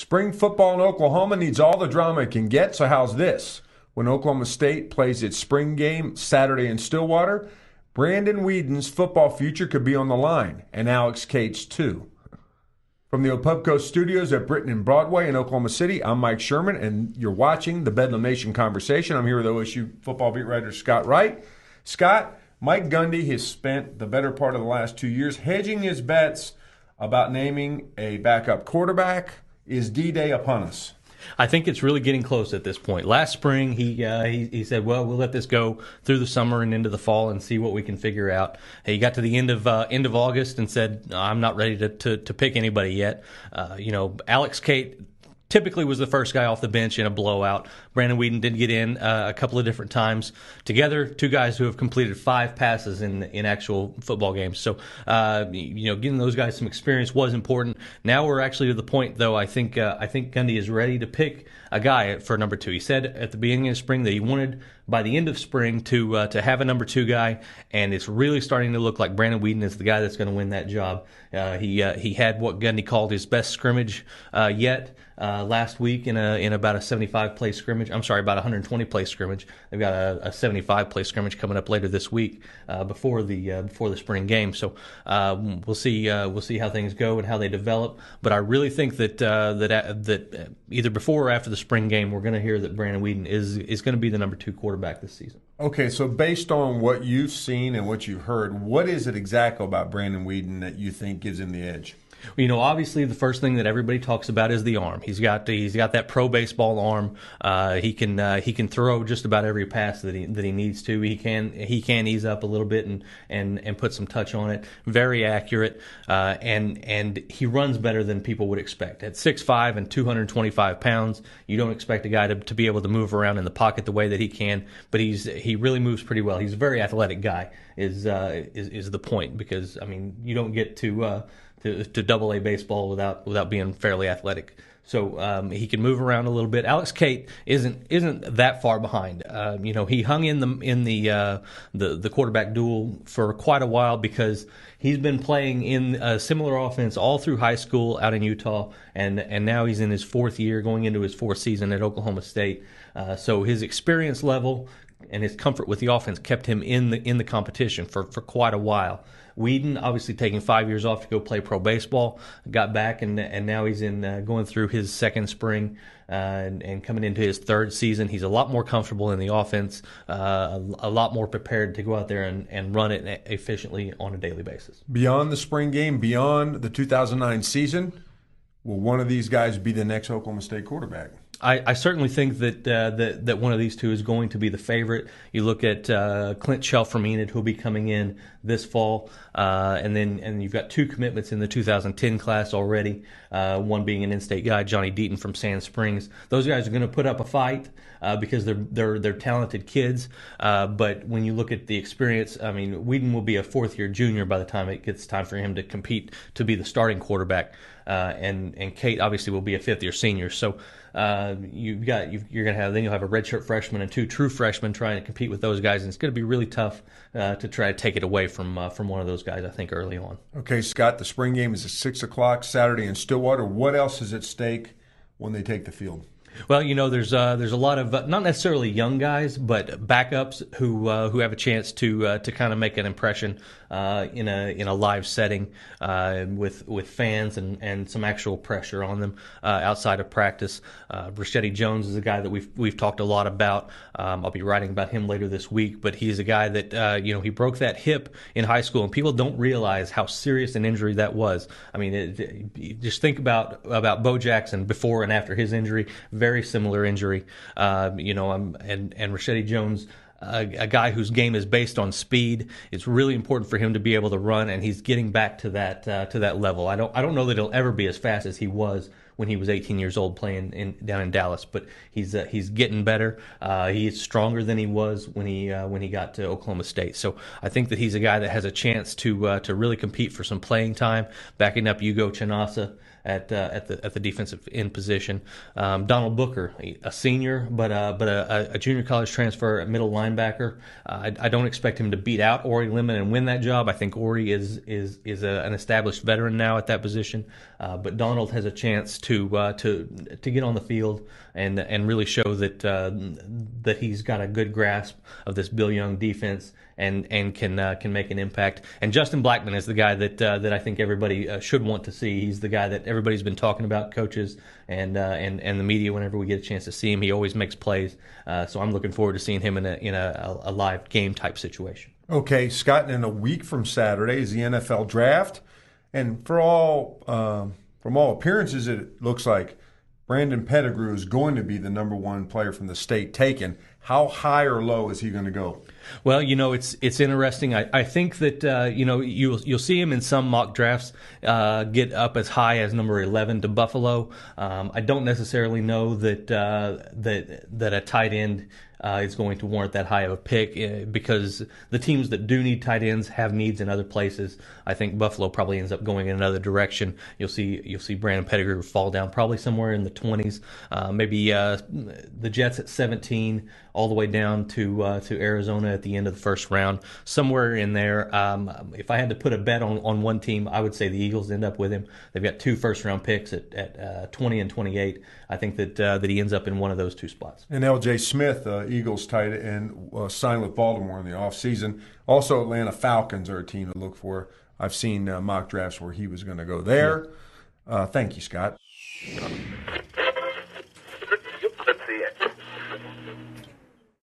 Spring football in Oklahoma needs all the drama it can get, so how's this? When Oklahoma State plays its spring game Saturday in Stillwater, Brandon Whedon's football future could be on the line, and Alex Cates too. From the Opubco studios at Britton and Broadway in Oklahoma City, I'm Mike Sherman, and you're watching the Bedlam Nation Conversation. I'm here with OSU football beat writer Scott Wright. Scott, Mike Gundy has spent the better part of the last 2 years hedging his bets about naming a backup quarterback. Is D-Day upon us? I think it's really getting close at this point. Last spring, he said, well, we'll let this go through the summer and into the fall and see what we can figure out. He got to the end of August and said, I'm not ready to pick anybody yet. Alex Cate typically was the first guy off the bench in a blowout. Brandon Whedon did get in a couple of different times. Together, two guys who have completed 5 passes in actual football games. So, getting those guys some experience was important. Now we're actually to the point, though, I think Gundy is ready to pick a guy for number 2. He said at the beginning of spring that he wanted, by the end of spring, to have a number 2 guy, and it's really starting to look like Brandon Whedon is the guy that's going to win that job. He had what Gundy called his best scrimmage yet. Last week in about a 75-play scrimmage. I'm sorry, about a 120-play scrimmage. They've got a 75-play scrimmage coming up later this week before the spring game. So we'll see how things go and how they develop. But I really think that either before or after the spring game, we're going to hear that Brandon Whedon is going to be the number 2 quarterback this season. Okay, so based on what you've seen and what you've heard, what is it exactly about Brandon Whedon that you think gives him the edge? Obviously the first thing that everybody talks about is the arm. He's got that pro baseball arm. He can throw just about every pass that he needs to. He can ease up a little bit and put some touch on it. Very accurate, and he runs better than people would expect. At 6'5" and 225 pounds, you don't expect a guy to be able to move around in the pocket the way that he can. But he really moves pretty well. He's a very athletic guy. Is the point, because you don't get to Double-A baseball without being fairly athletic. So he can move around a little bit. Alex Cate isn't that far behind. He hung in the quarterback duel for quite a while because he's been playing in a similar offense all through high school out in Utah, and now he's in his 4th year, going into his 4th season at Oklahoma State. So his experience level and his comfort with the offense kept him in the competition for quite a while. Whedon, obviously taking 5 years off to go play pro baseball, got back, and now he's going through his 2nd spring and coming into his 3rd season. He's a lot more comfortable in the offense, a lot more prepared to go out there and run it efficiently on a daily basis. Beyond the spring game, beyond the 2009 season, will one of these guys be the next Oklahoma State quarterback? I certainly think that one of these two is going to be the favorite. You look at Clint Shelfram-Enid, who'll be coming in this fall, and you've got 2 commitments in the 2010 class already. One being an in-state guy, Johnny Deaton from Sand Springs. Those guys are going to put up a fight because they're talented kids. But when you look at the experience, Whedon will be a 4th-year junior by the time it gets time for him to compete to be the starting quarterback. And Cate obviously will be a 5th-year senior. So you'll have a redshirt freshman and 2 true freshmen trying to compete with those guys, and it's going to be really tough to try to take it away from one of those guys, I think, early on. Okay, Scott, the spring game is at 6 o'clock Saturday in Stillwater. What else is at stake when they take the field? Well, there's a lot of not necessarily young guys, but backups who have a chance to kind of make an impression in a live setting with fans and some actual pressure on them outside of practice. Rashedi Jones is a guy that we've talked a lot about. I'll be writing about him later this week, but he's a guy that he broke that hip in high school, and people don't realize how serious an injury that was. Just think about Bo Jackson before and after his injury. Very similar injury, and Rashedi Jones, a guy whose game is based on speed. It's really important for him to be able to run, and he's getting back to that level. I don't know that he'll ever be as fast as he was when he was 18 years old playing down in Dallas, but he's getting better. He's stronger than he was when he got to Oklahoma State. So I think that he's a guy that has a chance to really compete for some playing time, backing up Hugo Chinasa at the defensive end position. Donald Booker, a senior, but a junior college transfer at middle linebacker. I don't expect him to beat out Ori Lemon and win that job. I think Ori is an established veteran now at that position, but Donald has a chance to get on the field and really show that he's got a good grasp of this Bill Young defense and can make an impact. And Justin Blackmon is the guy that I think everybody should want to see. He's the guy that everybody's been talking about, coaches and the media. Whenever we get a chance to see him, he always makes plays. So I'm looking forward to seeing him in a live game type situation. Okay, Scott, in a week from Saturday is the NFL draft, and from all appearances, it looks like Brandon Pettigrew is going to be the number one player from the state taken. How high or low is he going to go? Well, it's interesting. I think that you'll see him in some mock drafts get up as high as number 11 to Buffalo. I don't necessarily know that a tight end is going to warrant that high of a pick because the teams that do need tight ends have needs in other places. I think Buffalo probably ends up going in another direction. You'll see Brandon Pettigrew fall down probably somewhere in the 20s, maybe the Jets at 17, all the way down to Arizona at the end of the first round, somewhere in there. If I had to put a bet on one team, I would say the Eagles end up with him. They've got 2 first-round picks at 20 and 28. I think that he ends up in one of those 2 spots. And L.J. Smith, Eagles tight end, signed with Baltimore in the offseason. Also, Atlanta Falcons are a team to look for. I've seen mock drafts where he was going to go there. Thank you, Scott.